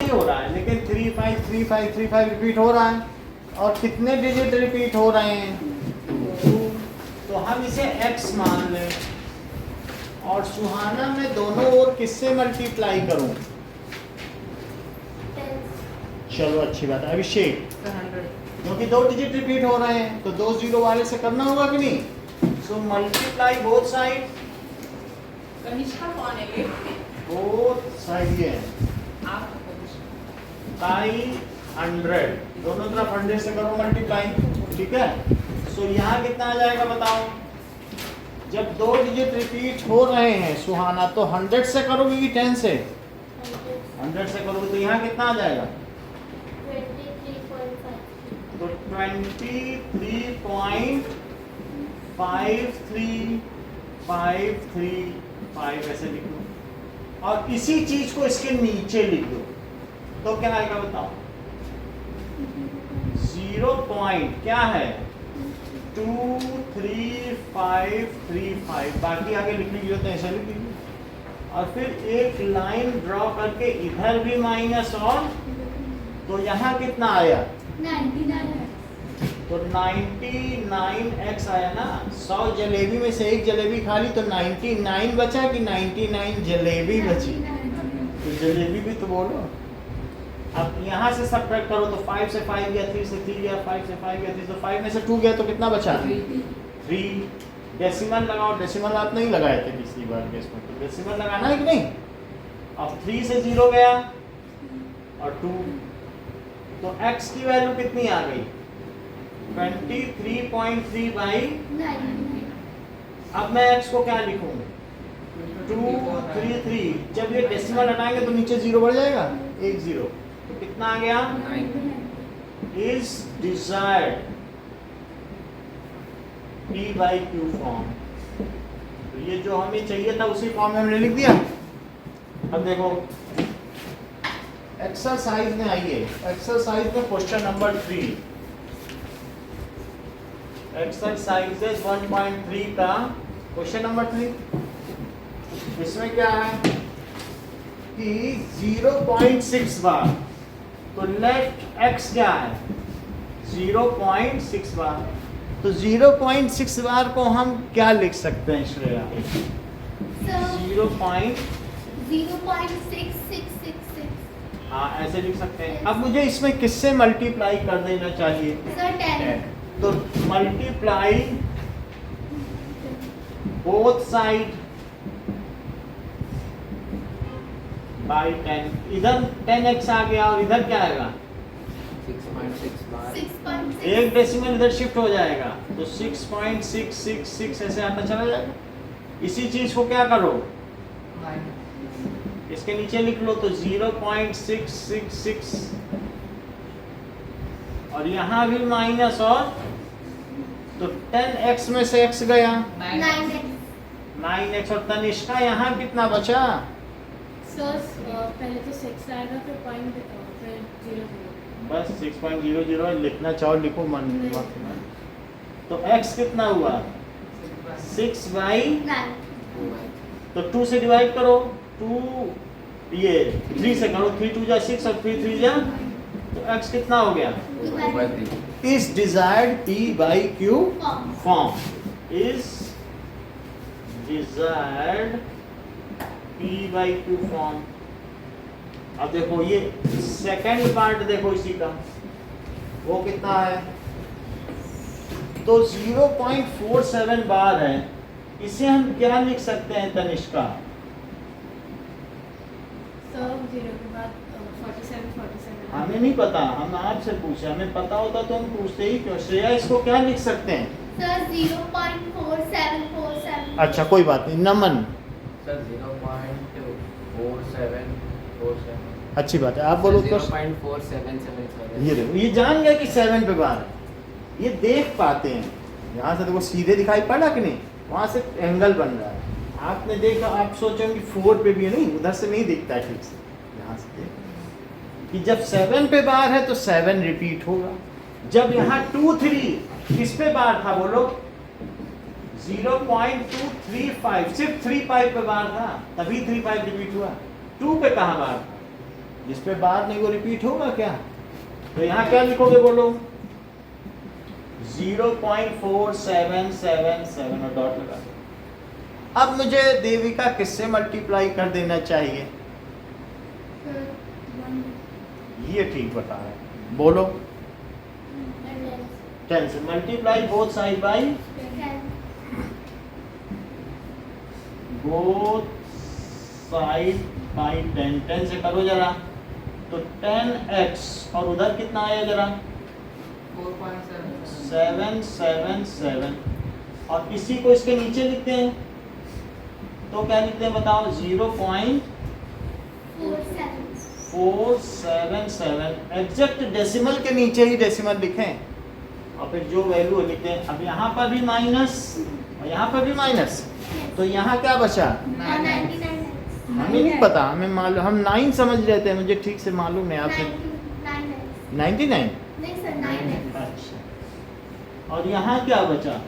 नहीं हो रहा है, लेकिन 3 5 3 5 3 5 रिपीट हो रहा है। और कितने डिजिट रिपीट हो रहे हैं? 2। तो हम इसे x मान लें और सुहाना में दोनों ओर किससे मल्टीप्लाई करूं? चलो अच्छी बात है। अभिषेक, क्योंकि 2 डिजिट रिपीट हो रहे हैं तो 2 0 वाले से करना होगा कि नहीं? So multiply both side. Kanishka कौन है ये? बोथ साइड है आप बाई 100, दोनों तरफ 100 से करो मल्टीप्लाई, ठीक है। सो यहाँ कितना आ जाएगा बताओ? जब 2 डिजिट रिपीट हो रहे हैं सुहाना, तो 100 से करोगे कि 10 से? 100 से करोगे तो यहाँ कितना आ जाएगा? 23.5। तो 23.5353 ऐसे लिख लो, और इसी चीज को इसके नीचे लिख दो तो क्या आएगा बताओ? 0 पॉइंट क्या है? 23535। बाकी आगे लिखने की जरूरत है, ऐसा लिख लीजिए। और फिर एक लाइन ड्रॉ करके इधर भी माइनस, और तो यहाँ कितना आया? 99। तो 99x आया ना। 100 जलेबी में से एक जलेबी खा ली तो 99 बचा कि 99 जलेबी बची? तो जलेबी भी तो बोलो। अब यहाँ से सब्ट्रैक्ट करो तो 5 से 5 गया, 3 से 3 गया, 5 से 5 गया, 3 से 5 में से 2 गया तो कितना बचा? 3। डेसिमल लगाओ। डेसिमल आप नहीं लगाए थे पिछली बार के इसमें, तो डेसिमल लगाना है कि नहीं? अब 3 से 0 गया और 2, तो x की वैल्यू कितनी आ गई? 23.3/9। अब मैं x को क्या लिखूं? 233। जब ये डेसिमल हटाएंगे तो नीचे 0 बढ़ जाएगा, 1 0, तो कितना आ गया? Is desired p/q form. तो ये जो हमें चाहिए था उसी फॉर्म में हमने लिख दिया। अब देखो एक्सरसाइज में आइए। एक्सरसाइज में क्वेश्चन नंबर 3, एक्सरसाइजेज 1.3 का क्वेश्चन नंबर 3। इसमें क्या है कि 0.6 बार, तो लेट x क्या है? 0.6 बार। तो 0.6 बार को हम क्या लिख सकते हैं श्रेया? 0.6666। हाँ ऐसे लिख सकते हैं। अब मुझे इसमें किससे मल्टीप्लाई कर देना चाहिए? सर 10। तो मल्टीप्लाई बोथ साइड बाई 10। इधर 10x आ गया और इधर क्या आएगा? 6.6 बार। 6.6। एक डेसिमल इधर शिफ्ट हो जाएगा तो 6.666 ऐसे आता चला जाएगा। इसी चीज को क्या करो? इसके नीचे लिख लो तो 0.666 और यहाँ भी माइनस, और तो 10x में से x गया 9x। 9x, और तनिष्का यहाँ कितना बचा? सर पहले तो 6 आएगा, फिर पॉइंट फिर 0 बस 6.00 लिखना चाहो लिखो, मन मत। तो x कितना हुआ? 6/, तो 2 से डिवाइड करो, 2 ये 3 से करो, 3 2 जा 6 और 3 3 जा, तो x कितना हो गया? 2/3। Is desired p/q form. Is desired p/q form. अब देखो ये सेकंड पार्ट देखो इसी का, वो कितना है? तो 0.47 बार है। इसे हम क्या लिख सकते हैं तनिष्का? सर 0 के बाद 47 हमें नहीं पता, हम आपसे पूछे। हमें पता होता तो हम पूछते ही क्यों? श्रेया इसको क्या लिख सकते हैं? सर 0.4747। अच्छा कोई बात नहीं। नमन सर 0.4747। अच्छी बात है, आप बोलो। 0.4777। ये देखो, ये जान गया कि 7 पे बार है, ये देख पाते हैं। यहाँ से देखो सीधे दिखाई पड़ा कि नहीं? वहाँ से एंगल बन रहा है। आपने देखा, आप सोचेंगे 4 पे भी है, नहीं उधर से नहीं दिखता है ठीक से। यहाँ से देखो कि जब 7 पे बार है तो 7 रिपीट होगा। जब यहाँ 2 3 किस पे बार था बोलो? 0.235, सिर्फ 3 5 पे बार था, तभी 3 5 रिपीट हुआ। 2 पे कहाँ बार था? जिस पे बार नहीं वो रिपीट होगा क्या? तो यहाँ क्या लिखोगे बोलो? 0.4777 और डॉट लगा दो। अब मुझे देविका किससे मल्टीप्लाई कर देना चाहिए? ये ठीक बता रहा है, बोलो। 10 से multiply both side by both side by 10। 10 से करो जरा, तो 10x और उधर कितना आया जरा? 777। और इसी को इसके नीचे लिखते हैं, तो क्या लिखते हैं बताओ? 0.477। एग्जैक्ट डेसिमल के नीचे ही डेसिमल लिखें और फिर जो वैल्यू लिखते हैं। अब यहाँ पर भी माइनस और यहाँ पर भी माइनस, तो यहाँ क्या बचा? हमें नहीं पता, हमें मालूम, हम 9 समझ रहे थे, मुझे ठीक से मालूम है। आपसे 99। अच्छा, और यहाँ क्या बचा?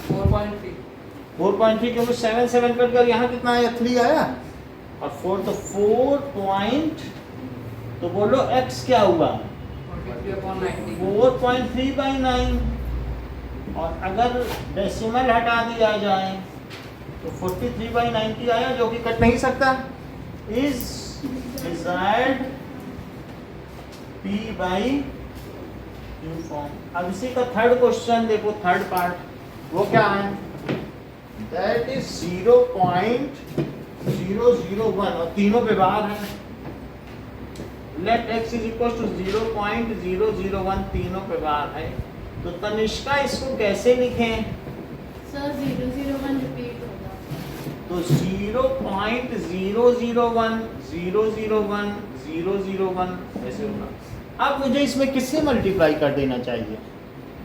4.3 क्योंकि 7 कट कर यहाँ कितना आया? 3 आया और 4, तो 4 पॉइंट, तो बोलो x क्या हुआ? 4.3/9। और अगर डेसिमल हटा दिया जाए तो 43/90 आया, जो कि कट नहीं सकता। Is desired P/Q form. अब इसी का थर्ड क्वेश्चन देखो, थर्ड पार्ट, वो क्या है? दैट इज 0.001 और तीनों पे बार है। Let x is equal to 0.001, तीनों पे बार है। तो तनिष्का इसको कैसे लिखें? सर 001 रिपीट होगा। तो 0.001 001 001 ऐसे होगा। अब मुझे इसमें किससे मल्टीप्लाई कर देना चाहिए?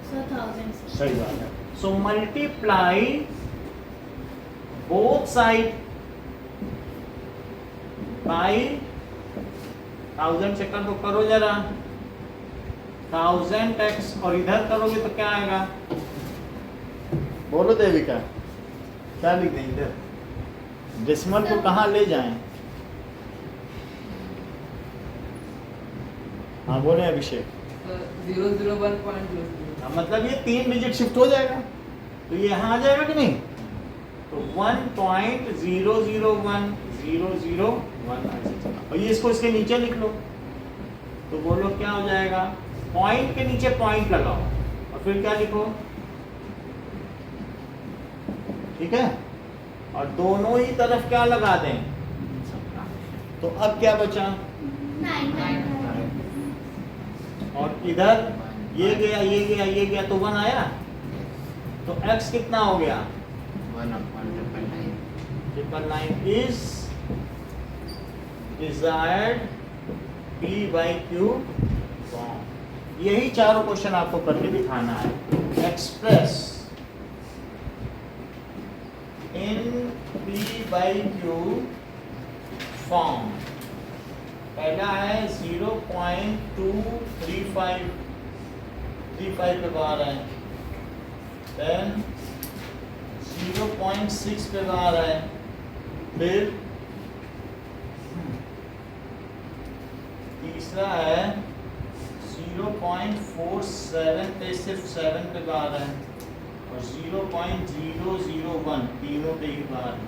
सर 1000 से। सही बात है। So multiply both side by 1000 से कर दो, करो जरा। 1000x और इधर करोगे तो क्या आएगा? बोलो देविका, क्या लिख दें इधर? डेसिमल को कहाँ ले जाएं? हाँ बोले अभिषेक। 001.00। मतलब ये 3 डिजिट शिफ्ट हो जाएगा, तो ये यहाँ आ जाएगा कि नहीं? तो 1.001001 और ये इसको इसके नीचे लिख लो, तो बोलो क्या हो जाएगा? पॉइंट के नीचे पॉइंट लगाओ और फिर क्या लिखो? ठीक है, और दोनों ही तरफ क्या लगा दें? तो अब क्या बचा? 9 और इधर ये गया ये गया ये गया, तो 1 आया। तो x कितना हो गया? 1/9 is desired P/Q फॉर्म। यही चारों क्वेश्चन आपको करके दिखाना है। Express in P/Q form. पहला है 0.235 पे बार है, देन 0.6 पे बार है, फिर तीसरा है 0.47 पे सिर्फ 7 पे बार है और 0.001 तीनों पे ही बार है।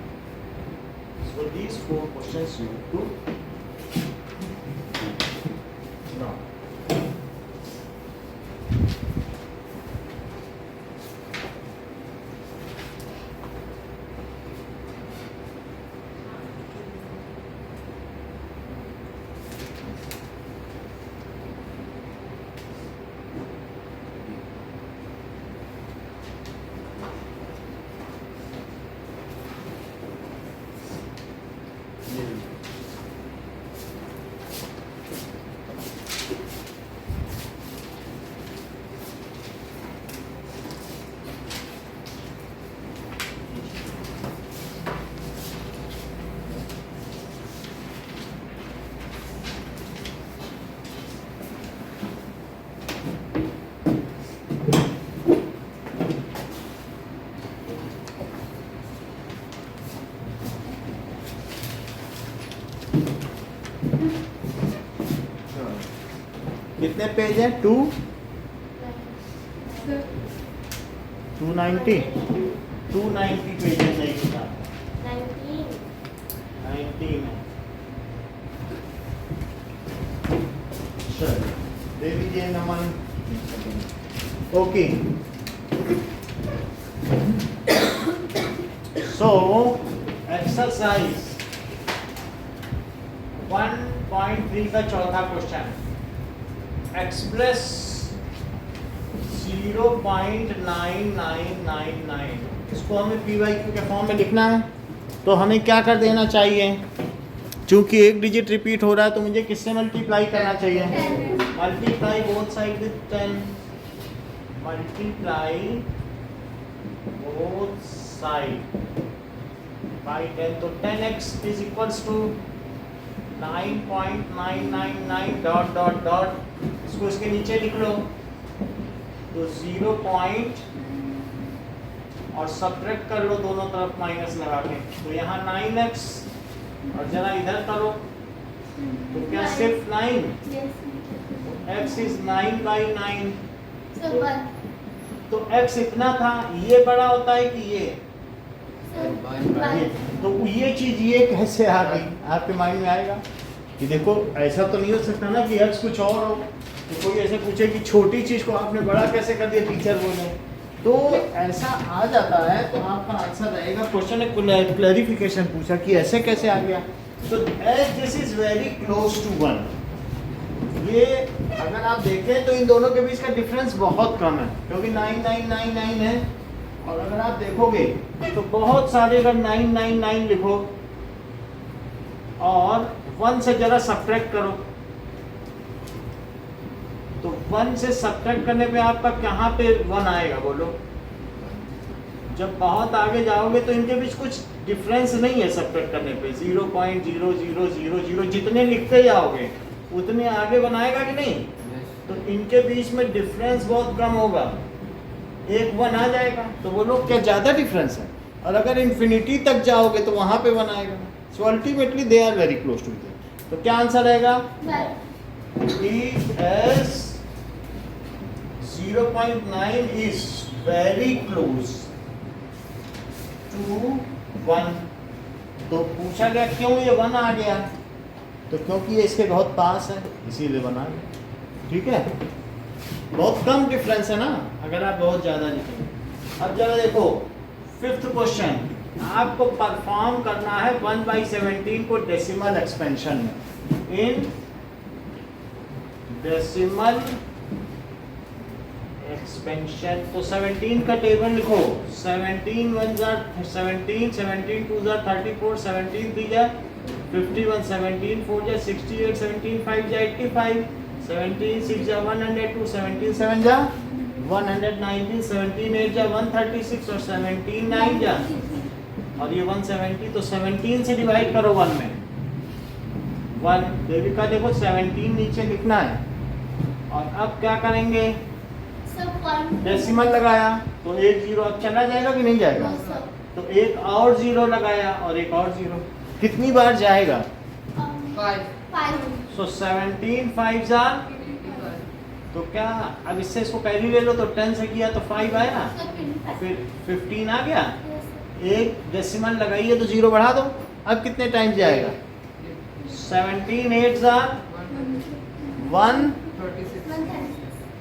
So these 4 questions you have to know. कितने पेज हैं? 290 पेजेस है इस किताब में। 19 है। चलो दे दीजिए नमन। ओके सो एक्सरसाइज 1.3 का चौथा क्वेश्चन, एक्सप्रेस 0.9999, इसको हमें PYQ के फॉर्म में लिखना है। तो हमें क्या कर देना चाहिए, चूंकि एक डिजिट रिपीट हो रहा है तो मुझे किससे मल्टीप्लाई करना चाहिए? Multiply both side with 10, multiply both side by 10, तो 10x is equals to 9.999 dot dot dot, इसको इसके नीचे लिख लो। तो 0 पॉइंट और सब्ट्रैक्ट कर लो दोनों तरफ माइनस लगा के, तो यहाँ 9x और जरा इधर करो तो क्या सिर्फ 9, x इज 9/9, तो x इतना था, ये बड़ा होता है कि ये? तो ये चीज ये कैसे आ गई आपके माइंड में आएगा कि देखो ऐसा तो नहीं हो सकता ना कि x कुछ और हो, तो कोई ऐसे पूछे कि छोटी चीज को आपने बड़ा कैसे कर दिया, टीचर बोले, तो ऐसा आ जाता है। तो आपका आंसर रहेगा, क्वेश्चन ने क्लैरिफिकेशन पूछा कि ऐसे कैसे आ गया। तो as this is very close to 1, ये अगर आप देखें तो इन दोनों के बीच का डिफरेंस बहुत कम है, क्योंकि 9999 है, और अगर आप देखोगे तो बहुत सारे, अगर 999 लिखो और 1 से जरा सब्ट्रैक्ट करो, तो 1 से सब्ट्रैक्ट करने पे आपका कहाँ पे 1 आएगा बोलो? जब बहुत आगे जाओगे तो इनके बीच कुछ डिफरेंस नहीं है सब्ट्रैक्ट करने पे, 0.0000 जितने लिखते जाओगे उतने आगे बनाएगा कि नहीं? तो इनके बीच में डिफरेंस बहुत कम होगा, एक 1 आ जाएगा, तो बोलो क्या ज़्यादा डिफरेंस है? और अगर इन्फिनिटी तक जाओगे तो वहाँ पे 1 आएगा। So ultimately they are very close to it. तो क्या आंसर रहेगा? ES 0.9 is very close to 1। तो पूछा गया क्यों ये 1 आ गया, तो क्योंकि ये इसके बहुत पास है इसीलिए 1 आ गया। ठीक है, बहुत कम डिफरेंस है ना अगर आप बहुत ज़्यादा लिखेंगे। अब जरा देखो 5th क्वेश्चन, आपको परफॉर्म करना है 1/17 को डेसिमल एक्सपेंशन में, इन डेसिमल एक्सपेंशन। तो 17 का टेबल लिखो, 17 1 17, 17 2 34, 17 3 51, 17 4 68, 17 5 85, 17 6 102, 17 7 119, 17 8 136 और 17 9 और ये 170। तो 17 से डिवाइड करो 1 में, 1 देविका देखो 17 नीचे लिखना है। और अब क्या करेंगे, डेसिमल लगाया तो एक 0 अब चला जाएगा कि नहीं जाएगा? तो एक और 0 लगाया और एक और 0, कितनी बार जाएगा? 5। सो 17 5 तो क्या, अब इससे इसको कैरी ले लो, तो 10 से किया तो 5 आया, फिर 15 आ गया, एक डेसिमल लगाइए तो 0 बढ़ा दो, अब कितने टाइम जाएगा? 17 8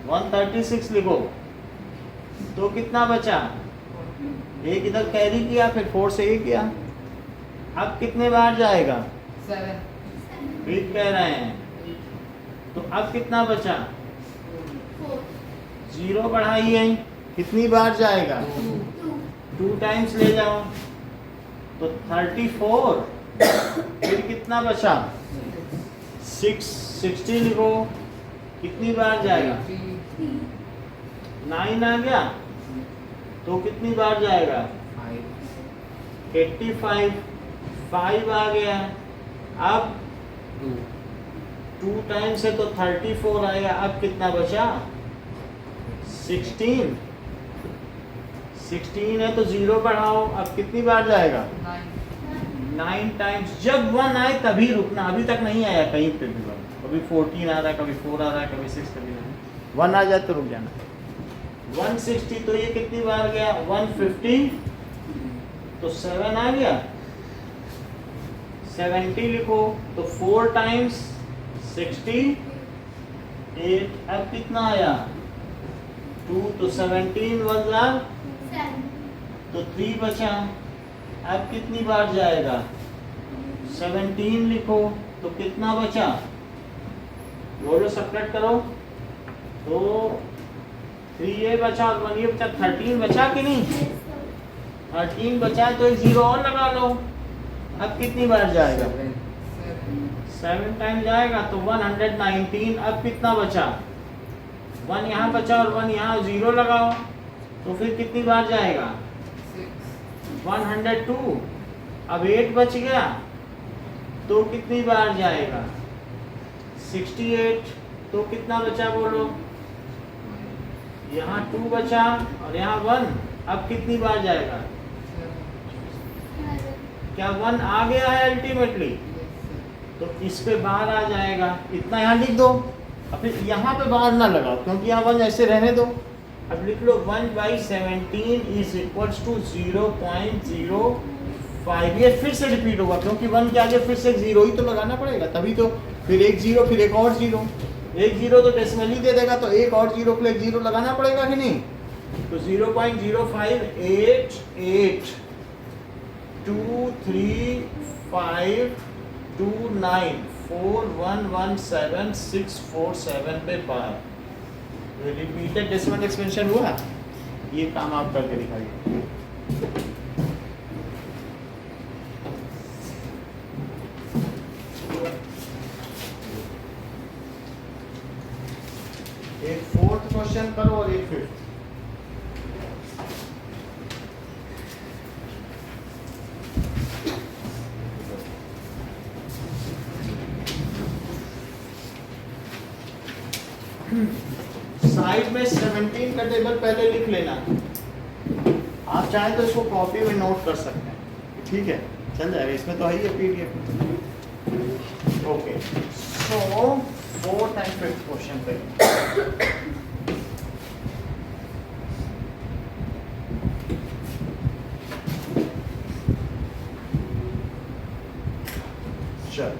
136 लिखो, तो कितना बचा? एक इधर कैरी किया, फिर 4 से 1 किया, अब कितने बार जाएगा? 7। ठीक कह रहे हैं। तो अब कितना बचा? 0 बढ़ाइए, कितनी बार जाएगा? 2 टाइम्स ले जाओ तो 34, फिर कितना बचा? 60 लिखो, कितनी बार जाएगा? 9 आ गया, तो कितनी बार जाएगा? 85, 5 आ गया, अब 2 टाइम्स है तो 34 आएगा, अब कितना बचा? 16 है तो 0 बढ़ाओ, अब कितनी बार जाएगा? 9 टाइम्स। जब 1 आए तभी रुकना, अभी तक नहीं आया कहीं पे भी 1, कभी 14 आ रहा है, कभी 4 आ रहा है, कभी 6, कभी 9। 1 आ जाए तो रुक जाना। 160 तो ये कितनी बार गया? 150 तो 7 आ गया। 70 लिखो तो 4 टाइम्स 68। अब कितना आया? 2 तो 17 1000 7 तो 3 बचा। अब कितनी बार जाएगा? 17 लिखो तो कितना बचा? बोलो, सब्ट्रैक्ट करो। तो 3 ये बचा और 1 ये बचा, 13 बचा कि नहीं? 13 बचा है तो एक 0 और लगा लो। अब कितनी बार जाएगा? 7 टाइम जाएगा तो 119। अब कितना बचा? 1 यहाँ बचा और 1 यहाँ, 0 लगाओ तो फिर कितनी बार जाएगा? 102। अब 8 बच गया तो कितनी बार जाएगा? 68। तो कितना बचा बोलो? यहाँ 2 बचा और यहाँ 1। अब कितनी बार जाएगा? क्या 1 आ गया है अल्टीमेटली? तो इस पे बाहर आ जाएगा। इतना यहाँ लिख दो। अब फिर यहाँ पे बाहर ना लगाओ क्योंकि यहाँ 1 ऐसे रहने दो। अब लिख लो 1/17 इज इक्वल्स टू 0.05। ये फिर से रिपीट होगा क्योंकि 1 के आगे फिर से 0 ही तो लगाना पड़ेगा, तभी तो। फिर एक 0, फिर एक और 0। एक 0 तो डेसिमल ही दे देगा, तो एक और 0 के लिए एक 0 लगाना पड़ेगा कि नहीं? तो 0.0588235294117 पे बार रिपीटेड डेसिमल एक्सपेंशन हुआ। ये काम आप करके दिखाइए। एक 4th क्वेश्चन करो और एक 5th। साइड में 17 का टेबल पहले लिख लेना। आप चाहें तो इसको कॉपी में नोट कर सकते हैं, ठीक है? चल जाएगा, इसमें तो है ही PDF। Okay, so 4th and 5th question पे चल।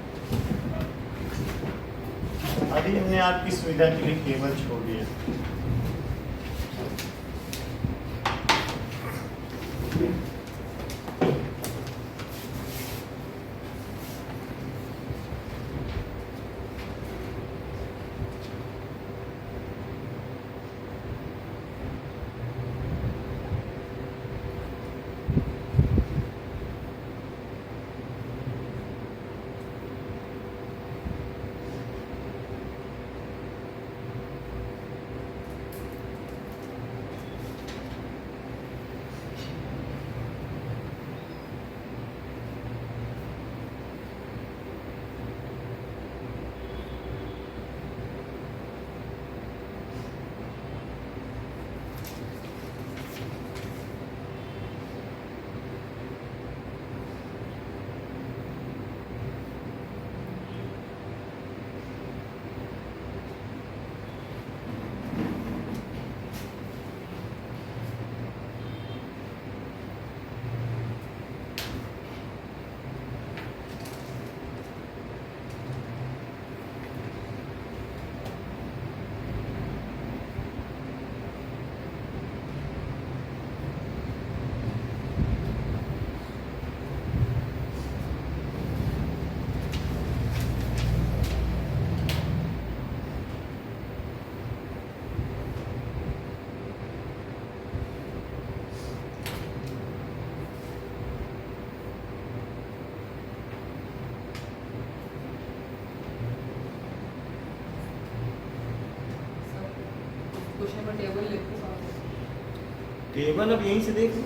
अभी हमने आपकी सुविधा के लिए केबल छोड़ दिया। क्वेश्चन में टेबल लिखो साथ। टेबल अब यहीं से देख लो।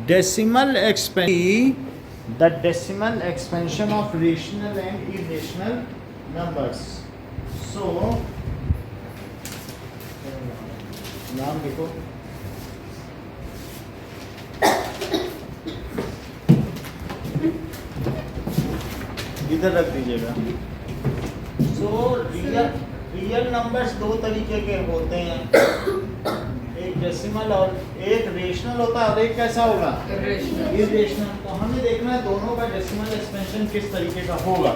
decimal expansion, the decimal expansion of rational and irrational numbers. So नाम लिखो, इधर रख दीजिएगा। सो रियल नंबर्स दो तरीके के होते हैं, एक डेसिमल और एक रेशनल होता है, और एक कैसा होगा, Irrational. इरेशनल। तो हमें देखना है दोनों का डेसिमल एक्सपेंशन किस तरीके का होगा।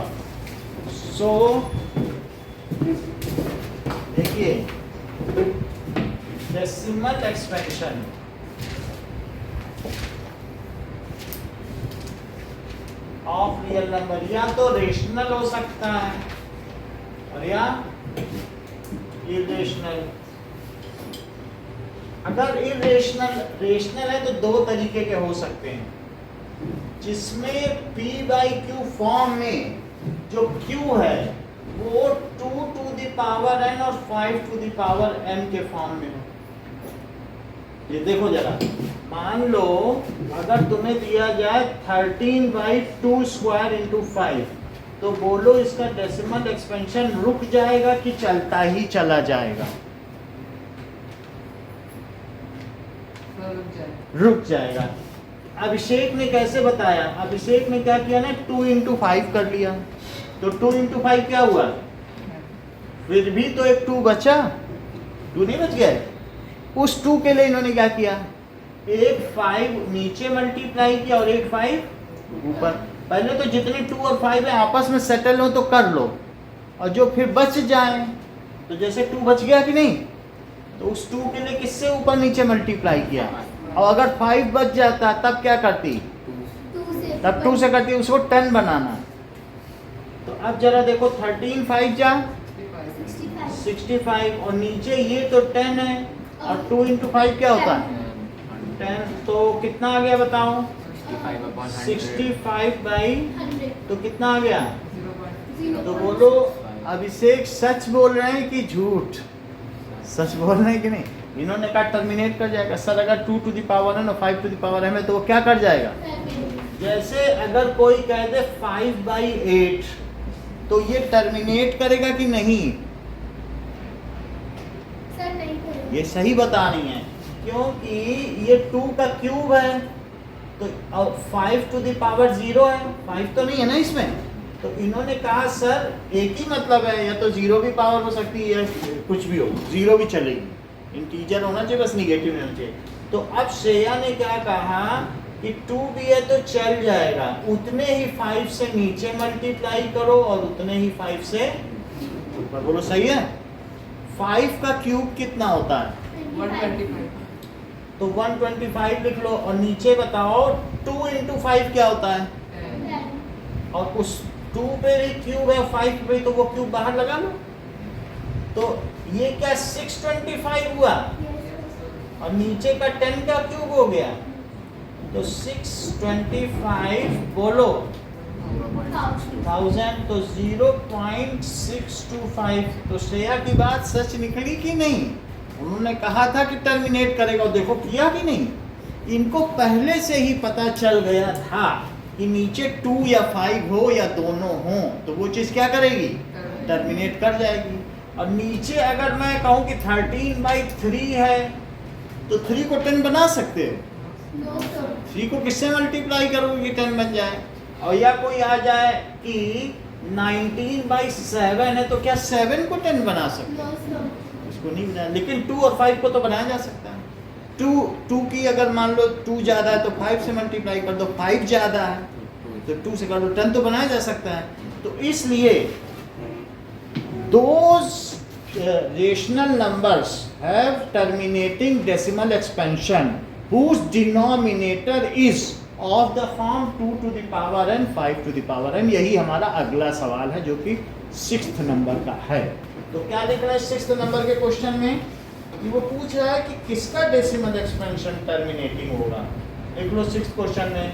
सो देखिए, decimal expansion of real number या तो रेशनल हो सकता है और या इरेशनल। अगर रेशनल है तो दो तरीके के हो सकते हैं, जिसमें p बाई क्यू फॉर्म में जो q है वो 2 टू द पावर n और 5 टू द पावर m के फॉर्म में हो। ये देखो जरा, मान लो अगर तुम्हें दिया जाए 13 बाई 2 स्क्वायर इंटू 5, तो बोलो इसका डेसिमल एक्सपेंशन रुक जाएगा कि चलता ही चला जाएगा? रुक जाएगा। अभिषेक ने कैसे बताया? अभिषेक ने क्या किया ना, 2 इंटू 5 कर लिया, तो 2 इंटू 5 क्या हुआ? फिर भी तो एक 2 बचा, 2 नहीं बच गया? उस 2 के लिए इन्होंने क्या किया, एक 5 नीचे मल्टीप्लाई किया और एक 5 ऊपर। पहले तो जितने 2 और 5 है आपस में सेटल हो तो कर लो, और जो फिर बच जाए, तो जैसे 2 बच गया कि नहीं, तो उस 2 के लिए किससे ऊपर नीचे मल्टीप्लाई किया, और अगर 5 बच जाता तब क्या करती, 2 से तब 2 से करती, उसको 10 बनाना। तो अब जरा देखो, 13 5 जा 65, और नीचे ये तो 10 है, और 2 इंटू 5 क्या होता है 10, तो कितना आ गया बताओ, 65 बाई, 100 तो कितना आ गया? 0. तो बोलो अभिषेक सच बोल रहे हैं कि झूठ? सच बोल रहे हैं कि नहीं? इन्होंने कहा टर्मिनेट कर जाएगा। सर अगर 2 टू द पावर n और 5 टू द पावर m है तो वो क्या कर जाएगा? जैसे अगर कोई कह दे 5 बाई 8, तो ये टर्मिनेट करेगा कि नहीं? सर नहीं करेगा। ये सही बता रही है, क्योंकि ये 2 का क्यूब है, तो और 5 टू द पावर 0 है, 5 तो नहीं है ना इसमें। तो इन्होंने कहा सर एक ही मतलब है, या तो 0 की पावर हो सकती है, कुछ भी हो, 0 भी चलेगी, इंटीजर होना चाहिए, बस निगेटिव नहीं होना चाहिए। तो अब श्रेया ने क्या कहा कि 2 भी है तो चल जाएगा, उतने ही 5 से नीचे मल्टीप्लाई करो और उतने ही 5 से ऊपर। बोलो सही है? 5 का क्यूब कितना होता है? 125. तो 125 लिख लो, और नीचे बताओ 2 इंटू 5 क्या होता है, 10. और उस 2 पे भी क्यूब है, 5 पे, तो वो क्यूब बाहर लगा लो। तो ये क्या 625 हुआ, और नीचे का 10 का क्यूब हो गया, तो 625 बोलो 1000, तो 0.625। तो श्रेया की बात सच निकली कि नहीं? उन्होंने कहा था कि टर्मिनेट करेगा, और देखो किया कि नहीं? इनको पहले से ही पता चल गया था कि नीचे 2 या 5 हो या दोनों हो, तो वो चीज़ क्या करेगी, टर्मिनेट कर जाएगी। और नीचे अगर मैं कहूँ कि 13 बाई 3 है, तो 3 को 10 बना सकते हो? 3 को किससे मल्टीप्लाई करोगे कि 10 बन जाए? और या कोई आ जाए कि 19 बाई 7 है, तो क्या 7 को 10 बना सकते हो? इसको नहीं बनाया, लेकिन 2 और 5 को तो बनाया जा सकता है। 2 की अगर मान लो 2 ज़्यादा है तो 5 से मल्टीप्लाई कर दो, 5 ज़्यादा है तो 2 से कर दो, 10 तो बनाया जा सकता है। तो इसलिए those rational numbers have terminating decimal expansion whose denominator is of the form 2 to the power n 5 to the power n। यही हमारा अगला सवाल है जो कि 6th नंबर का है। तो क्या लिख रहा है 6th नंबर के क्वेश्चन में कि वो पूछ रहा है कि किसका डेसिमल एक्सपेंशन टर्मिनेटिंग होगा। देख लो 6th क्वेश्चन में,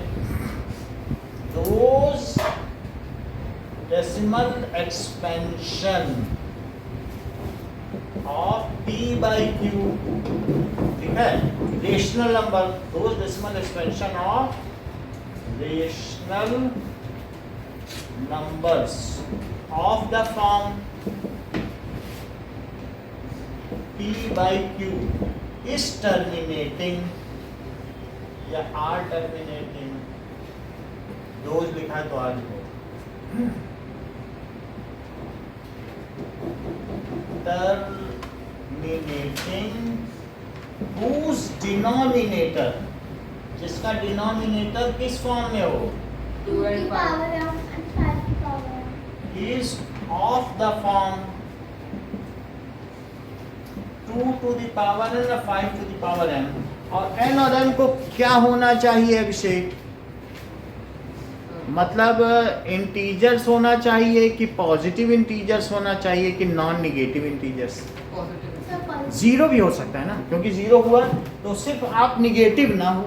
those decimal expansion of P by Q, ठीक है, rational number, those decimal expansion of rational numbers of the form P by Q is terminating या are terminating, दोज लिखा है तो आज हो, terminating whose denominator, जिसका डिनोमिनेटर किस फॉर्म में हो, 2 की पावर m and 5 की power m, is of the form 2 to the power n और 5 to the power m, और n और m को क्या होना चाहिए अभिषेक, मतलब इंटीजर्स होना चाहिए कि पॉजिटिव इंटीजर्स होना चाहिए कि नॉन निगेटिव इंटीजर्स, सब पावर जीरो भी हो सकता है ना, क्योंकि जीरो हुआ तो सिर्फ आप निगेटिव ना हो,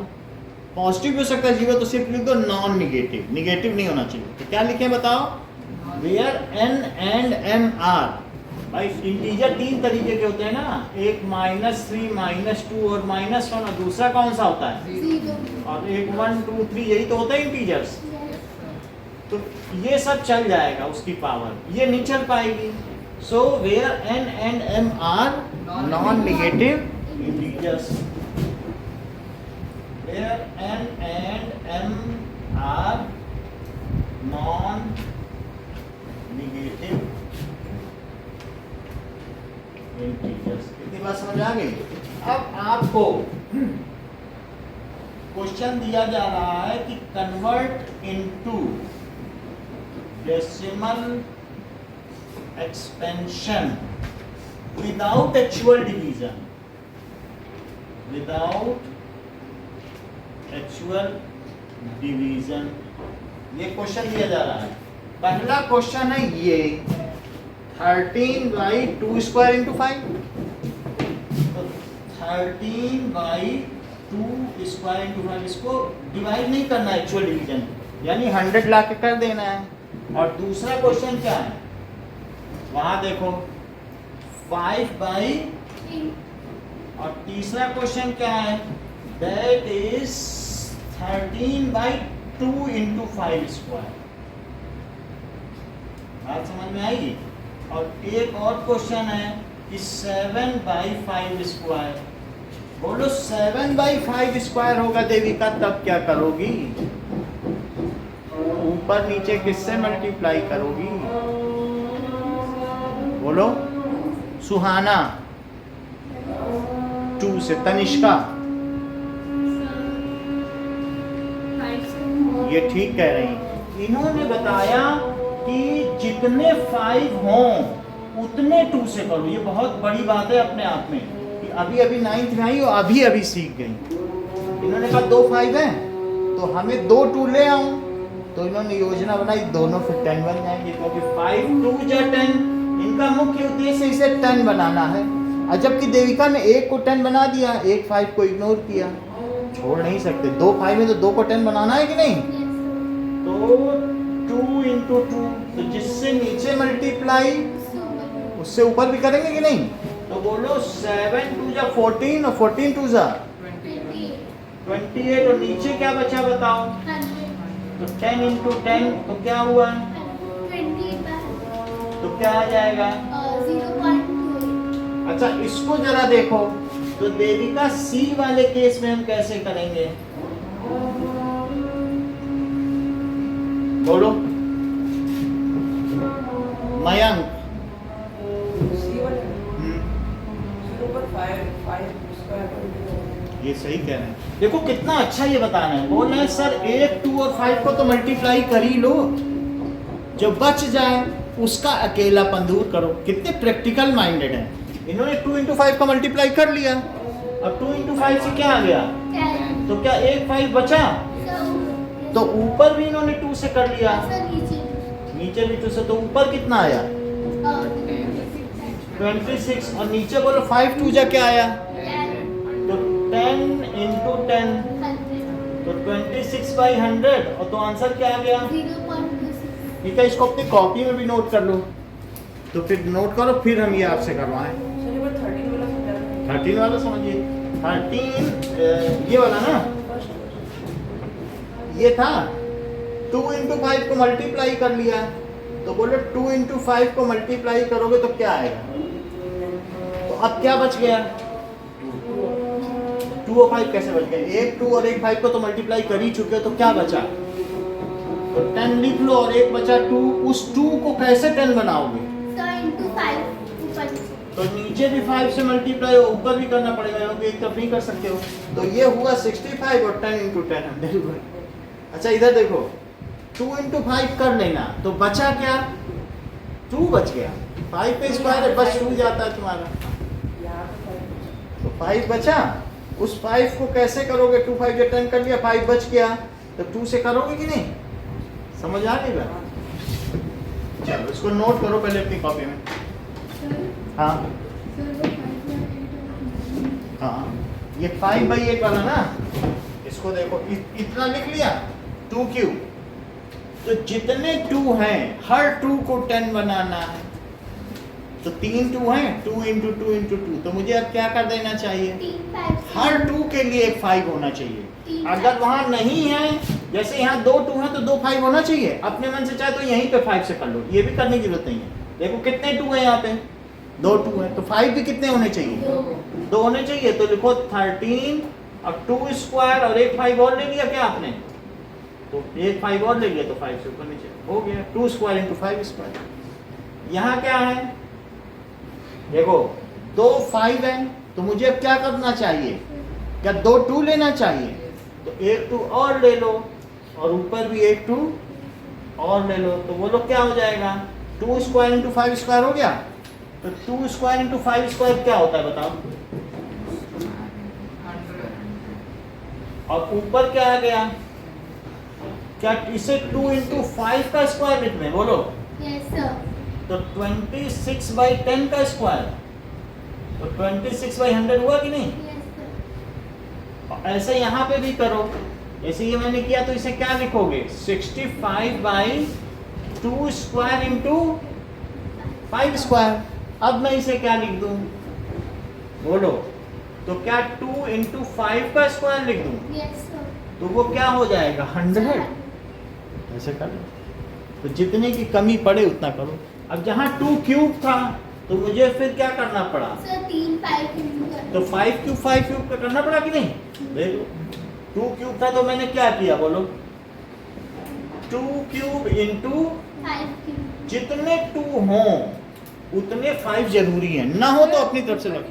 पॉजिटिव भी हो सकता है जीरो, तो सिर्फ लिख दो नॉन निगेटिव, निगेटिव नहीं होना चाहिए। तो क्या लिखें बताओ, where n and m are, भाई इंटीजर तीन तरीके के होते हैं ना, एक -3 -2 और -1, और दूसरा कौन सा होता है, 0, और एक 1 2 3, यही तो होता है इंटीजर्स। तो ये सब चल जाएगा उसकी पावर, ये नहीं चल पाएगी। So where n and m are non negative integers, where n and m are non negative integers. इतनी बात समझ आ गई। अब आपको क्वेश्चन दिया जा रहा है कि convert into decimal expansion without actual division, without actual division, ये क्वेश्चन दिया जा रहा है। पहला क्वेश्चन है ये 13 बाई 2 स्क्वायर इंटू 5, तो 13 बाई 2 स्क्वायर इंटू 5, इसको डिवाइड नहीं करना है एक्चुअल डिवीजन, यानी 100 ला के कर देना है। और दूसरा क्वेश्चन क्या है, वहां देखो 5 बाई, 3, और तीसरा क्वेश्चन क्या है, that is 13 by 2 into 5 square. बात समझ में आएगी। और एक और क्वेश्चन है कि 7 बाई 5 स्क्वायर, बोलो 7 बाई 5 स्क्वायर होगा देविका, तब क्या करोगी, ऊपर नीचे किससे मल्टीप्लाई करोगी, बोलो सुहाना 2 से, तनिष्का ये ठीक कह रही हैं। इन्होंने बताया कि जितने 5 हों उतने 2 से करो, ये बहुत बड़ी बात है अपने आप में, कि अभी अभी 9th में आई और अभी अभी सीख गई। इन्होंने कहा 2 5 हैं तो हमें 2 2 ले आऊं, तो इन्होंने योजना बनाई दोनों फिर 10 बन जाएंगे, क्योंकि 5 2 जा 10, इनका मुख्य उद्देश्य इसे 10 बनाना है। और जबकि देविका ने एक को 10 बना दिया, एक 5 को इग्नोर किया, छोड़ नहीं सकते, 2 5 में तो 2 को 10 बनाना है कि नहीं, तो 2 इंटू 2, तो जिससे नीचे मल्टीप्लाई उससे ऊपर भी करेंगे कि नहीं, तो बोलो 7 2 जा 14 और 14 2 जा 28, और नीचे क्या बचा बताओ, 100, तो 10 इंटू 10 तो क्या हुआ, 20 तो क्या आ जाएगा। 0.28। अच्छा इसको जरा देखो, तो देविका सी वाले केस में हम कैसे करेंगे, बोलो मयंक। ये सही कह रहे हैं, देखो कितना अच्छा ये बता रहे हैं, बोल रहे हैं सर 1 2 और 5 को तो मल्टीप्लाई कर ही लो, जो बच जाए उसका अकेलापन दूर करो। कितने प्रैक्टिकल माइंडेड हैं, इन्होंने 2 इंटू 5 का मल्टीप्लाई कर लिया, अब 2 इंटू 5 से क्या आ गया, तो क्या एक 5 बचा, तो ऊपर भी इन्होंने 2 से कर लिया, नीचे भी 2 से, तो ऊपर कितना आया 26, और नीचे बोलो 5 2 जा क्या आया, तो 10 इंटू 10, तो 26 बाई 100, और तो आंसर क्या आ गया, 0.26। ठीक है। इसको अपनी कॉपी में भी नोट कर लो, तो फिर नोट करो, फिर हम ये आपसे करवाएं। 13 वाला समझिए। 13 ये वाला ना, ये था 2 into 5 को मल्टीप्लाई कर लिया, तो बोलो 2 into 5 को मल्टीप्लाई करोगे तो क्या आएगा? तो अब क्या बच गया? 2 और 5 कैसे बच गए? एक 2 और एक 5 को तो मल्टीप्लाई कर ही चुके हो, तो क्या बचा? तो 10 लिख लो और एक बचा 2। उस 2 को कैसे 10 बनाओगे? So into 5 ऊपर तो नीचे भी 5 से मल्टीप्लाई ऊपर भी करना पड़ेगा, क्योंकि एक तरफ नहीं कर सकते हो। तो ये हुआ 65 और 10 into 10 वेरी गुड। अच्छा इधर देखो, 2 into 5 कर लेना, तो बचा क्या? 2 बच गया। 5 पे स्क्वायर है, बस 2 जाता है तुम्हारा। तो 5 बचा, उस 5 को कैसे करोगे? 2 5 या 10 कर लिया, 5 बच गया, तो 2 से करोगे कि नहीं? समझ आ गई बात? चलो इसको नोट करो पहले अपनी कॉपी में। हाँ हाँ, ये 5/8 वाला ना, इसको देखो, इतना लिख लिया 2 क्यूब। तो जितने 2 हैं हर 2 को 10 बनाना है, तो 3 2 हैं, 2 into 2 into 2, तो मुझे अब क्या कर देना चाहिए? 3 5 हर 2 के लिए एक 5 होना चाहिए। तीन अगर five। वहां नहीं है, जैसे यहाँ 2 2 हैं तो 2 5 होना चाहिए। अपने मन से चाहे तो यहीं पे 5 से कर लो, ये भी करने की जरूरत नहीं है। देखो कितने 2 हैं यहाँ पे, 2 2 हैं, तो 5 भी कितने होने चाहिए? 2 होने चाहिए। तो लिखो 13 और 2 स्क्वायर और एक 5 और ले लिया क्या आपने? तो एक 5 और ले लिया, तो 5 से ऊपर नीचे हो गया 2 स्क्वायर into 5 स्क्वायर। यहाँ क्या है? देखो 2 5 है, तो मुझे अब क्या करना चाहिए? क्या 2 2 लेना चाहिए? तो एक 2 और ले लो, और ऊपर भी एक 2 और ले लो, तो बोलो क्या हो जाएगा? 2 स्क्वायर into 5 स्क्वायर हो गया। तो 2 स्क्वायर into 5 स्क्वायर क्या होता है बताओ? और ऊपर क्या आ गया? क्या इसे 2 into 5 का स्क्वायर लिख में? बोलो। Yes sir। तो 26/10 का स्क्वायर, तो 26/100 हुआ कि नहीं? Yes sir। और ऐसे यहाँ पे भी करो, जैसे ये मैंने किया, तो इसे क्या लिखोगे? 65/2 स्क्वायर into 5 स्क्वायर। अब मैं इसे क्या लिख दूं? बोलो। तो क्या 2 into 5 का स्क्वायर लिख दूं? Yes sir। तो वो क्या हो जाएगा? 100। ऐसे कर लो, तो जितने की कमी पड़े उतना करो। अब जहाँ 2 क्यूब था, तो मुझे फिर क्या करना पड़ा? सर 3 5 क्यूब तो 5 क्यूब का करना पड़ा कि नहीं? देखो 2 क्यूब था, तो मैंने क्या किया? बोलो 2 क्यूब into 5 क्यूब। जितने 2 हों उतने 5 जरूरी है, ना हो तो अपनी तरफ से लग।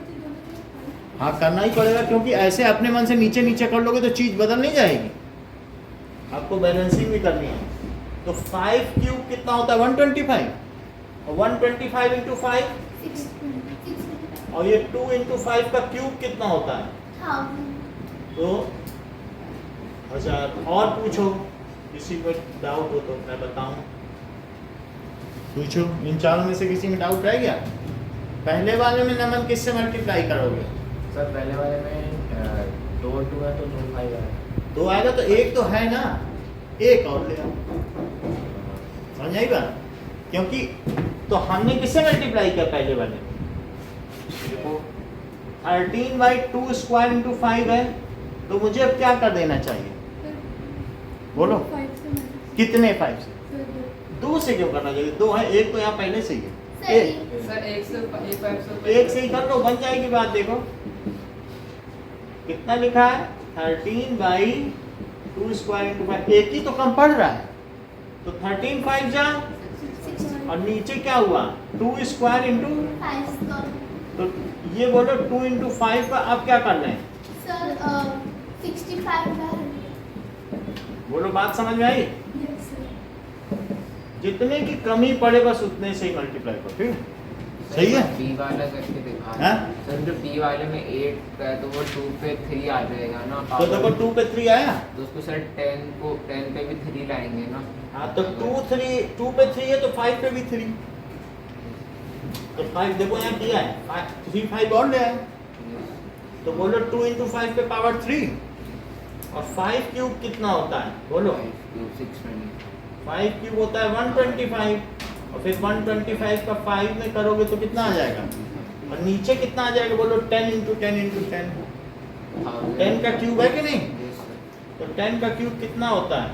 हाँ करना ही पड़ेगा, क्योंकि ऐसे अपने मन से नीचे नीचे कर लोगे तो चीज बदल नहीं जाएगी, आपको बैलेंसिंग भी करनी है। तो 5 क्यूब कितना होता है? 125, और 125 into 5, 6 और ये 2 into 5 का क्यूब कितना होता है? 1000। तो 1000। और पूछो, किसी को डाउट हो तो मैं बताऊं। पूछो, इन चारों में से किसी में डाउट रह गया? पहले वाले में नमन किससे मल्टीप्लाई करोगे? सर पहले वाले में 2 2 है तो 2 5 आएगा। 2 आएगा, तो एक तो है ना, एक और ले आओ। समझ आई बात? क्योंकि तो हमने किससे मल्टीप्लाई किया पहले वाले? 13/2 स्क्वायर into 5 है, तो मुझे अब क्या कर देना चाहिए? बोलो। कितने 5 से? 2 से क्यों करना चाहिए? 2 है, एक तो यहाँ पहले से ही है। सर सर 1 से 5 एक से ही कर लो, बन जाएगी बात। देखो कितना लिखा है? 13/2 स्क्वायर into 5। एक ही तो कम पड़ रहा है, तो 13 5 जा, और नीचे क्या हुआ? 2 स्क्वायर into, 5 स्क्वायर। तो ये बोलो 2 into 5 का अब क्या कर रहे हैं? सर 65 है। बोलो, बात समझ में आई? Yes sir. जितने की कमी पड़े बस उतने से ही मल्टीप्लाई करो, ठीक है? सही है? बी वाला करके दिखा। हाँ? सर जो बी वाले में 8 है तो वो 2 पे 3 आ जाएगा ना। तो देखो 2 पे 3 आया, तो उसको सर 10 पे भी 3 लाएंगे ना। हाँ तो 2 पे 3 है, तो 5 पे भी 3। तो 5 देखो यहाँ किया है, 3 5 और ले आए, तो बोलो 2 into 5 पे पावर 3, और 5 क्यूब कितना होता है? बोलो। 620। 5 क्यूब होता है 125, और फिर 125 का 5 में करोगे तो कितना आ जाएगा? और नीचे कितना आ जाएगा बोलो 10 इंटू 10 इंटू 10 10 का क्यूब है कि नहीं? तो 10 का क्यूब कितना होता है?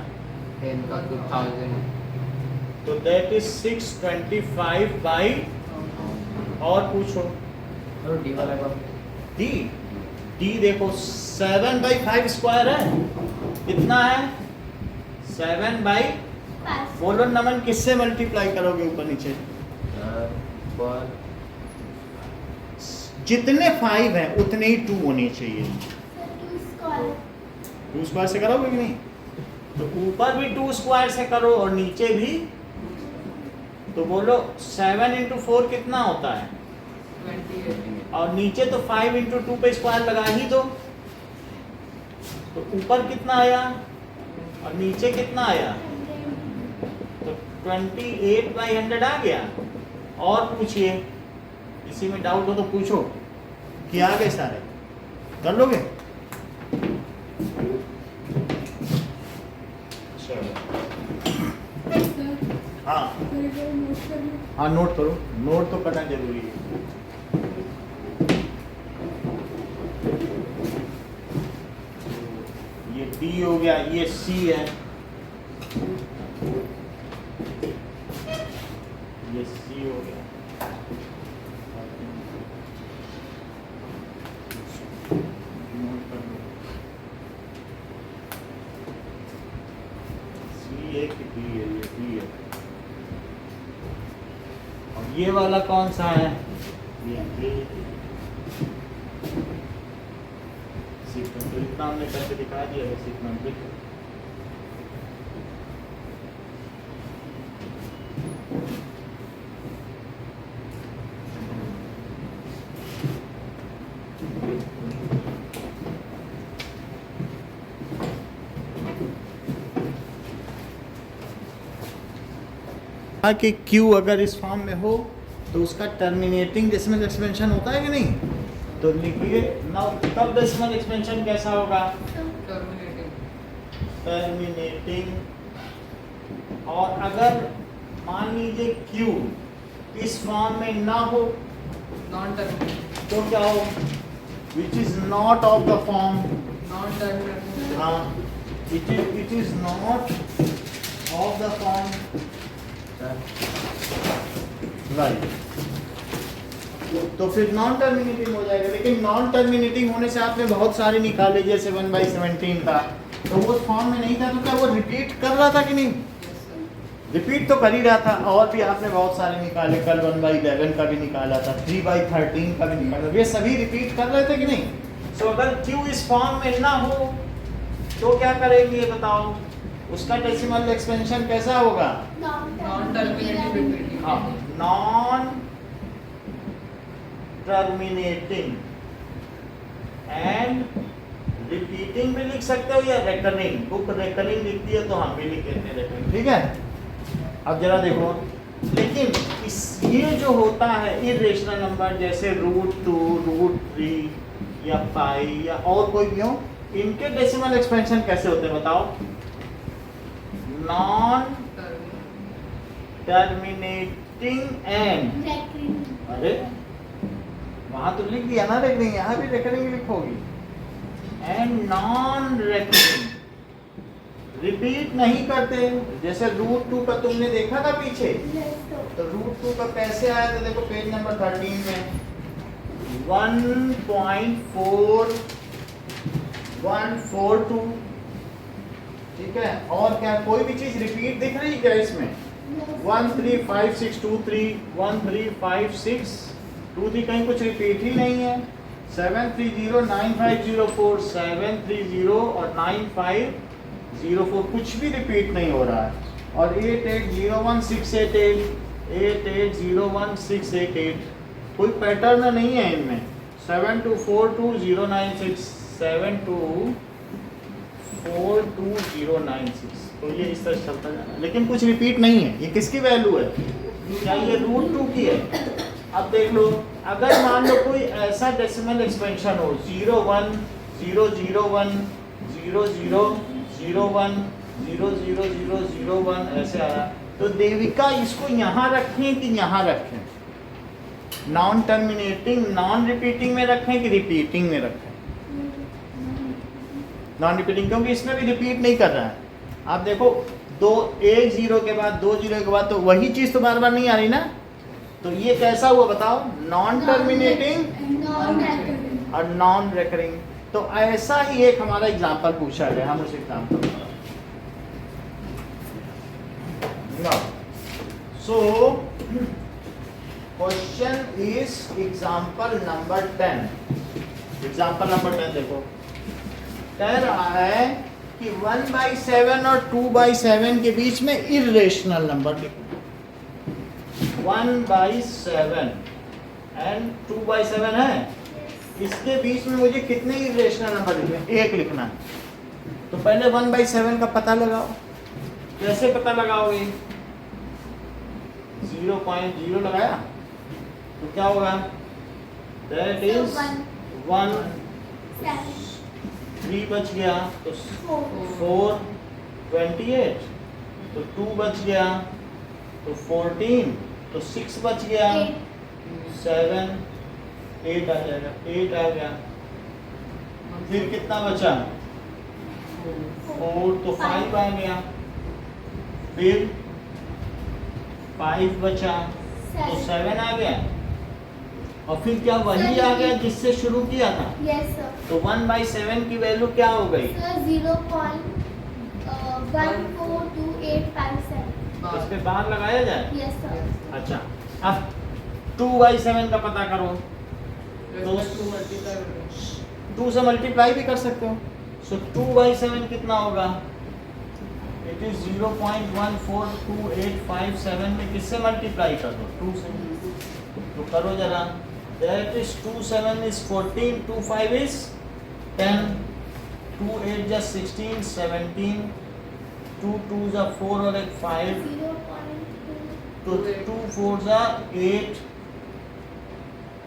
10 का 2000 तो दैट इज 625 बाई, और पूछो और डी वाला का डी। डी देखो 7 बाई 5 स्क्वायर है, कितना है? 7 बाई, पाँच। बोलो नमन किससे मल्टीप्लाई करोगे ऊपर नीचे? पर जितने 5 हैं उतने ही 2 होने चाहिए। Sir, 2 square. 2 स्क्वायर से करोगे कि नहीं? तो ऊपर भी 2 स्क्वायर से करो और नीचे भी। तो बोलो 7 इंटू 4 कितना होता है? 28 और नीचे तो 5 इंटू 2 पे स्क्वायर लगा ही दो। तो ऊपर कितना आया और नीचे कितना आया? तो 28 बाई 100 आ गया। और पूछिए, किसी में डाउट हो तो पूछो कि आ गए सारे, कर लोगे? चलो हाँ हाँ, नोट करो, नोट तो करना जरूरी है। ये डी हो गया, ये सी है, ये सी हो गया, नोट कर लो। सी है कि डी है? ये डी है। और ये वाला कौन सा है? ये डी। सीक्वेंस तो इतना हमने करके दिखा दिया है, सीक्वेंस लिखो। कि Q अगर इस फॉर्म में हो तो उसका टर्मिनेटिंग डेसिमल एक्सपेंशन होता है कि नहीं? तो लिखिए नाउ, तब डेसिमल एक्सपेंशन कैसा होगा? Terminating terminating. और अगर मान लीजिए Q इस फॉर्म में ना हो नॉन टर्मिनेटिंग तो क्या हो? Which is not of the form. Non terminating हाँ, it is not of the form, right. तो फिर नॉन टर्मिनेटिंग हो जाएगा। लेकिन नॉन टर्मिनेटिंग होने से आपने बहुत सारे निकाले, जैसे 1/17 का, तो वो फॉर्म में नहीं था, तो क्या वो रिपीट कर रहा था कि नहीं? रिपीट तो कर ही रहा था। और भी आपने बहुत सारे निकाले, कल 1/11 का भी निकाला था, 3/13 का भी निकाला, ये सभी रिपीट कर रहे थे कि नहीं? सो अगर Q इस फॉर्म में ना हो तो क्या करेंगे ये बताओ? उसका डेसिमल एक्सपेंशन कैसा होगा? नॉन टर्मिनेटिंग रिपीटिंग हाँ, नॉन टर्मिनेटिंग एंड रिपीटिंग भी लिख सकते हो, या रेकरिंग। बुक रेकरिंग लिखती है तो हम भी लिख देते हैं रेकरिंग, ठीक है? अब जरा देखो, लेकिन इस ये जो होता है इरेशनल नंबर, जैसे √2, √3 या पाई या और कोई भी हो, इनके डेसिमल एक्सपेंशन कैसे होते हैं बताओ? नॉन टर्मिनेटिंग एंड, अरे वहां तो लिख दिया ना रेकरिंग, यहाँ भी रेकरिंग लिखोगी। एंड नॉन रेकरिंग, रिपीट नहीं करते। जैसे √2 का तुमने देखा था पीछे, तो √2 का कैसे आया था? देखो पेज नंबर 13 में 1.4142, ठीक है? और क्या कोई भी चीज रिपीट दिख रही है क्या इसमें? 135623, 135623, कहीं कुछ रिपीट ही नहीं है। 7309504, 730 और 9504 कुछ भी रिपीट नहीं हो रहा है। और 880168, 880168, कोई पैटर्न नहीं है इनमें। 7242096, 7242096, तो ये इस तरह चलता जाना, लेकिन कुछ रिपीट नहीं है। ये किसकी वैल्यू है? क्या ये √2 की है? अब देख लो, अगर मान लो कोई ऐसा डेसिमल एक्सपेंशन हो 010001 0001 00001 ऐसे आया, तो देविका इसको यहाँ रखें कि यहाँ रखें? नॉन टर्मिनेटिंग नॉन रिपीटिंग में रखें कि रिपीटिंग में रखें? नॉन रिपीटिंग, क्योंकि इसमें भी रिपीट नहीं कर रहा है। आप देखो एक जीरो के बाद दो जीरो के बाद तो वही चीज़ तो बार बार नहीं आ रही ना, तो ये कैसा हुआ बताओ? नॉन टर्मिनेटिंग और नॉन रेकरिंग। तो ऐसा ही एक हमारा एग्जांपल पूछा गया, हम उस example so question is example number 10। Example number 10 देखो, कह रहा है कि 1/7 और 2/7 के बीच में इर्रेशनल नंबर लिखो। 1/7 एंड 2/7 है, इसके बीच में मुझे कितने इर्रेशनल नंबर लिखने हैं? एक लिखना है। तो पहले 1/7 का पता लगाओ। कैसे पता लगाओगे? 0.0 लगाया तो क्या होगा? That is 1। 3 बच गया तो 4, 28 तो 2 बच गया तो 14 तो 6 बच गया 7, 8 आ जाएगा, 8 आ गया। फिर कितना बचा? 4 तो 5 आ गया। फिर 5 बचा तो 7 आ गया। और फिर क्या वही आ गया जिससे शुरू किया था? Yes sir. तो 1/7 की वैल्यू क्या हो गई? सर 0.142857। इस पे बार लगाया जाए? Yes sir. अच्छा, अब 2/7 का पता करो। तो 2 से मल्टीप्लाई भी कर सकते हो। सो 2/7 कितना होगा? इट इज 0.142857 में किससे मल्टीप्लाई कर दो? 2 से। तो करो जरा। That is 2 7 is 14, 2 5 is 10, 2 8 just 16, 17, 2 2 is 4 और एक 5, 0.2 तो 2 4 is 8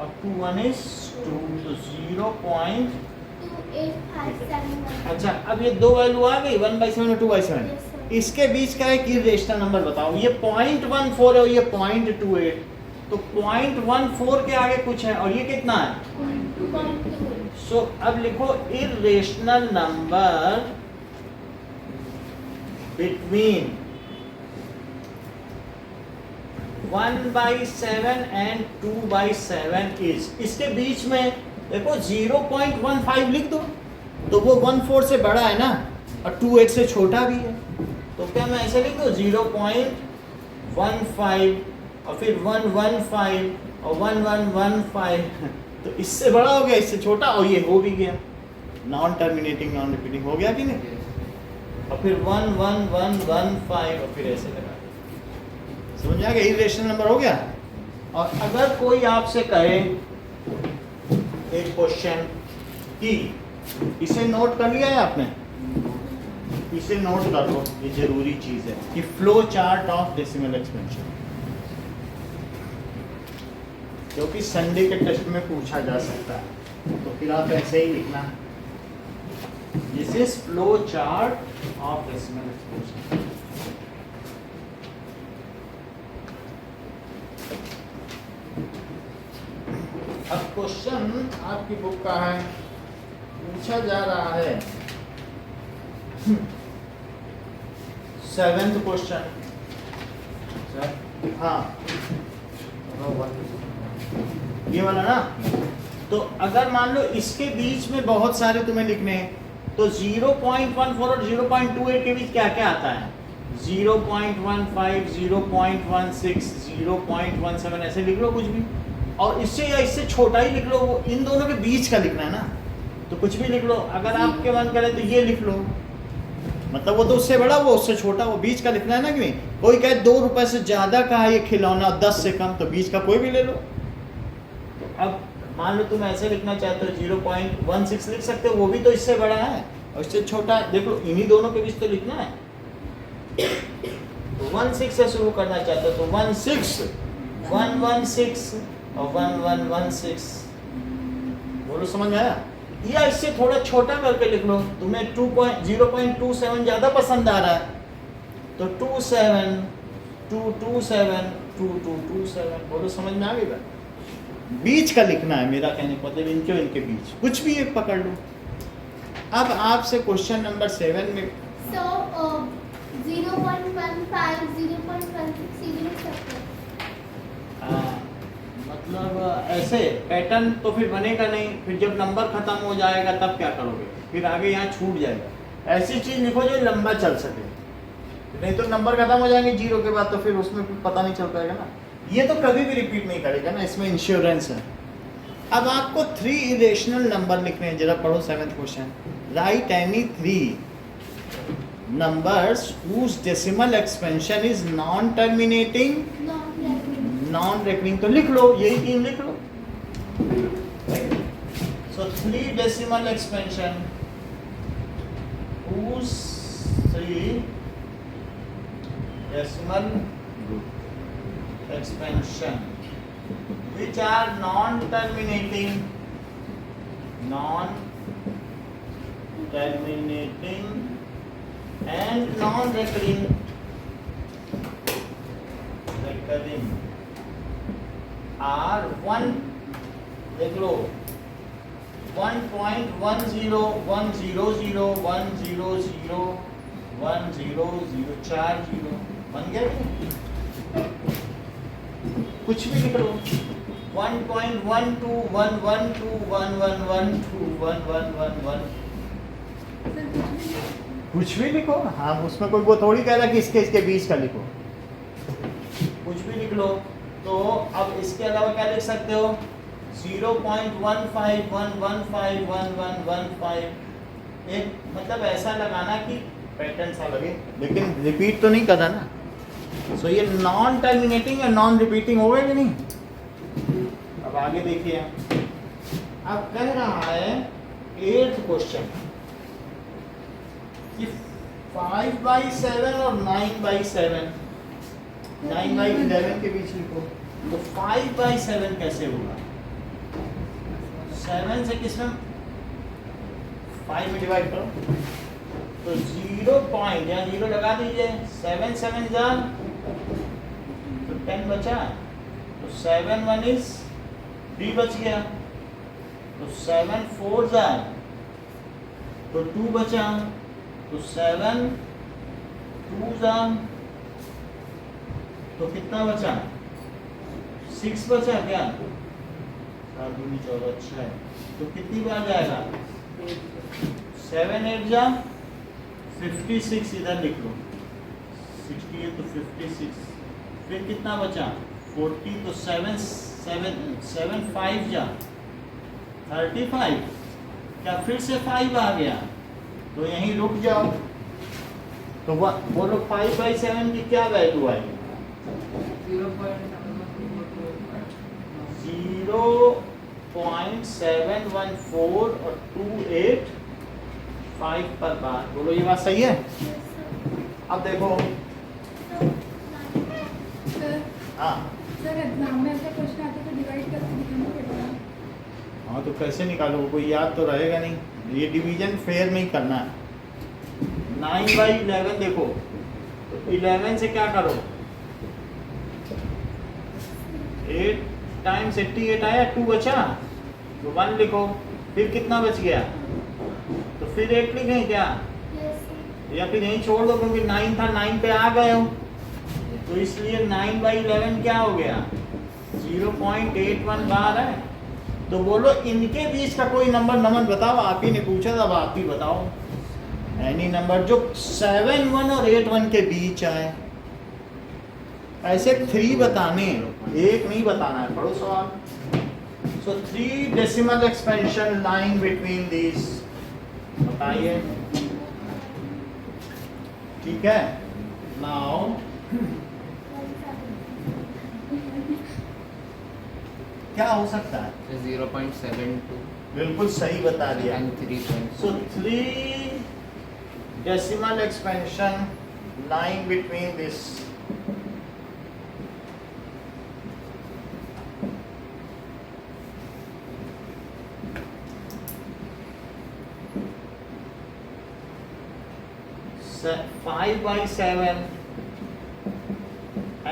और 2 1 is 2, तो 2857। अच्छा, अब ये दो वैल्यू आ गई 1/7 और 2/7। Yes, sir. इसके बीच का एक इर्रेशनल नंबर बताओ। ये 0.14 है और ये 0.28, तो 0.14 के आगे कुछ है और ये कितना है? 0.2। सो अब लिखो irrational number between 1/7 and 2/7 is, इसके बीच में देखो 0.15 लिख दो, तो वो 1/4 से बड़ा है ना और 2/8 से छोटा भी है। तो क्या मैं ऐसे लिख दूं 0.15 और फिर 115 और 1115 तो इससे बड़ा हो गया, इससे छोटा, और ये हो भी गया। नॉन टर्मिनेटिंग नॉन रिपीटिंग हो गया कि नहीं? और फिर 11115 और फिर ऐसे लगा। समझ आ गया? इर्रेशनल नंबर हो गया। और अगर कोई आपसे कहे एक क्वेश्चन कि इसे नोट कर लिया है आपने, इसे नोट कर लो, ये जरूरी चीज है कि flow chart of decimal expansion, क्योंकि संडे के टेस्ट में पूछा जा सकता है। तो फिर आप ऐसे ही लिखना, this is flow chart of decimal expansion. अब क्वेश्चन आपकी बुक का है, पूछा जा रहा है 7th क्वेश्चन। हाँ, ये वाला ना। तो अगर मान लो इसके बीच में बहुत सारे तुम्हें लिखने हैं, तो 0.14 और 0.28 के बीच क्या क्या आता है? 0.15, 0.16, 0.17 ऐसे लिख लो कुछ भी, और इससे या इससे छोटा ही लिख लो। वो इन दोनों के बीच का लिखना है ना, तो कुछ भी लिख लो। अगर आपके मन करे तो ये लिख लो, मतलब वो तो उससे बड़ा, वो उससे छोटा, वो बीच का लिखना है ना कि नहीं? कोई कहे 2 रुपए से ज्यादा का है ये खिलौना, 10 से कम, तो बीच का कोई भी ले लो। अब मान लो तुम ऐसे लिखना चाहते हो 0.16 लिख सकते हो, वो भी तो इससे बड़ा है और इससे छोटा है। देख लो, इन्हीं दोनों के बीच तो लिखना है। तो 16 से शुरू करना चाहते हो तो 16, 116 और 1116। बोलो समझ में आया? या इससे थोड़ा छोटा करके लिख लो। तुम्हें 0.27 ज़्यादा पसंद आ रहा है तो 27, 227, 2227। बोलो समझ में आ गई बात? बीच का लिखना है, मेरा कहने का मतलब इनके और इनके बीच कुछ भी एक पकड़ लो। अब आपसे क्वेश्चन नंबर 7 में So, 0.15, 0.16 सीधे लिख सकते हैं। मतलब ऐसे पैटर्न तो फिर बनेगा नहीं, फिर जब नंबर खत्म हो जाएगा तब क्या करोगे, फिर आगे यहाँ छूट जाएगा। ऐसी चीज लिखो जो लंबा चल सके, नहीं तो नंबर खत्म हो जाएंगे 0 के बाद, तो फिर उसमें कुछ पता नहीं चल पाएगा ना। ये तो कभी भी रिपीट नहीं करेगा ना, इसमें इंश्योरेंस है। अब आपको 3 इरेशनल नंबर लिखने हैं, जरा पढ़ो 7th question. Right any 3 numbers whose decimal expansion is non terminating non recurring, तो लिख लो, यही 3 लिख लो। सो 3 decimal expansion whose 3 decimal expansion which are non terminating and non recurring are 1, देख लो 1.10 100 100 100 40 बन गया कि नहीं? कुछ भी लिख लो 1.12 112 111 111 कुछ भी लिखो। हाँ, उसमें कोई वो थोड़ी कह रहा कि इसके बीच का लिखो, कुछ भी लिख लो। तो अब इसके अलावा क्या लिख सकते हो 0.15 115 1115, एक मतलब ऐसा लगाना कि पैटर्न सा लगे, लेकिन रिपीट तो नहीं करना ना। सो ये नॉन टर्मिनेटिंग या नॉन रिपीटिंग हो गया कि नहीं। अब आगे देखिए, अब कह रहा है 8th क्वेश्चन कि 5/7 और 9/7 9/11 के बीच लिखो। तो 5/7 कैसे होगा, 7 से किसमें 5 में डिवाइड करो, तो 0 पॉइंट यहाँ 0 लगा दीजिए, 7 7 जा तो 10 बचा, तो 7 1 is 3 बच गया, तो 7 4 जा तो 2 बचा, तो 7 2 जा तो कितना बचा 6 बचा क्या, 7 दूनी 14 अच्छा है, तो कितनी बार जाएगा 7 8 जा 56, इधर लिख लो 60 तो 56, फिर कितना बचा 40, तो 7 5 जा 35, क्या फिर से 5 आ गया, तो यहीं रुक जाओ। तो बोलो 5/7 की क्या वैल्यू आएगी 0.714 और 285 पर बार। बोलो ये बात सही है। अब देखो हाँ सर एग्जाम में ऐसा क्वेश्चन आता है तो डिवाइड करके दिखाना पड़ेगा। हाँ, तो कैसे निकालो, कोई याद तो रहेगा नहीं, ये डिवीजन फेयर में ही करना है। 9/11 देखो, तो 11 से क्या करो 8 टाइम्स 88 आया, 2 बचा तो 1 लिखो, फिर कितना बच गया, तो फिर 8 लिखें क्या, या फिर यहीं छोड़ दो क्योंकि 9 था, 9 पे आ गए हो, तो इसलिए 9/11 क्या हो गया 0.81 बार है। तो बोलो इनके बीच का कोई नंबर बताओ, आप ही ने पूछा था, अब आप ही बताओ एनी नंबर जो 7 1 और 8 1 के बीच आए। ऐसे 3 बताने, एक नहीं बताना है, पढ़ो सवाल। सो 3 decimal expansion line between this, बताइए, ठीक है। नाउ क्या हो सकता है, 0.72 बिल्कुल सही बता दिया। and 3. So 3 decimal expansion lying between this. So 5/7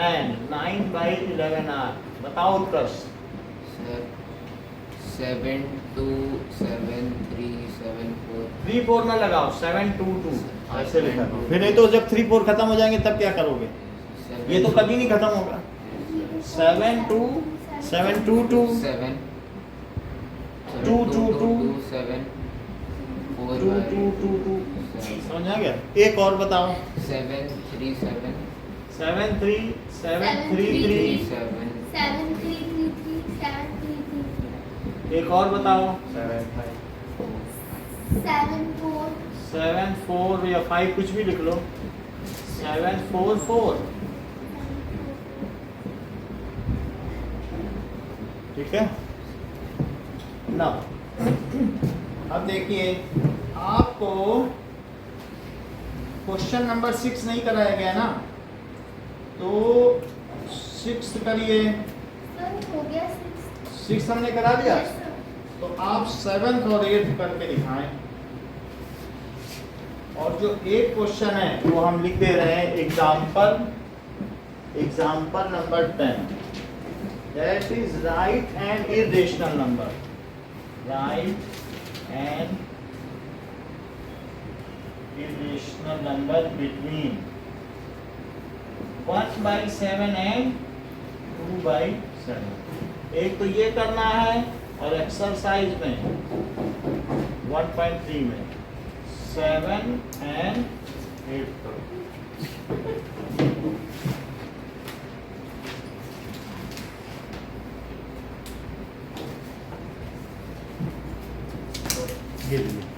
and 9/11 are, बताओ उत्कर्ष सर 7 2 7 3 7 4 3 4 ना लगाओ, 7 2 2 ऐसे लिखा करो। फिर नहीं तो जब 3 4 खत्म हो जाएंगे तब क्या करोगे? ये तो कभी नहीं खत्म होगा। 7 2 7 2 2 7 2 2 2 7 4 2 2 2 2 समझ आ गया? एक और बताओ। 7 3 7 7 3 7 3 3 7 7 3 3 3 7 3 3 एक और बताओ। 7 5 7 4 7 4 या 5 कुछ भी लिख लो। 7 4 4 ठीक है ना? अब देखिए आपको क्वेश्चन नंबर 6 नहीं कराया गया ना, तो 6 करिए। सर हो गया 6 हमने करा दिया, Yes, sir. तो आप 7th और 8th करके दिखाएं। और जो एक क्वेश्चन है वो हम लिख दे रहे हैं example number 10, that is right and irrational number, right and irrational number between 1/7 and 2/7। एक तो ये करना है, और एक्सरसाइज में 1.3 में 7 and 8 करो। ये लीजिए।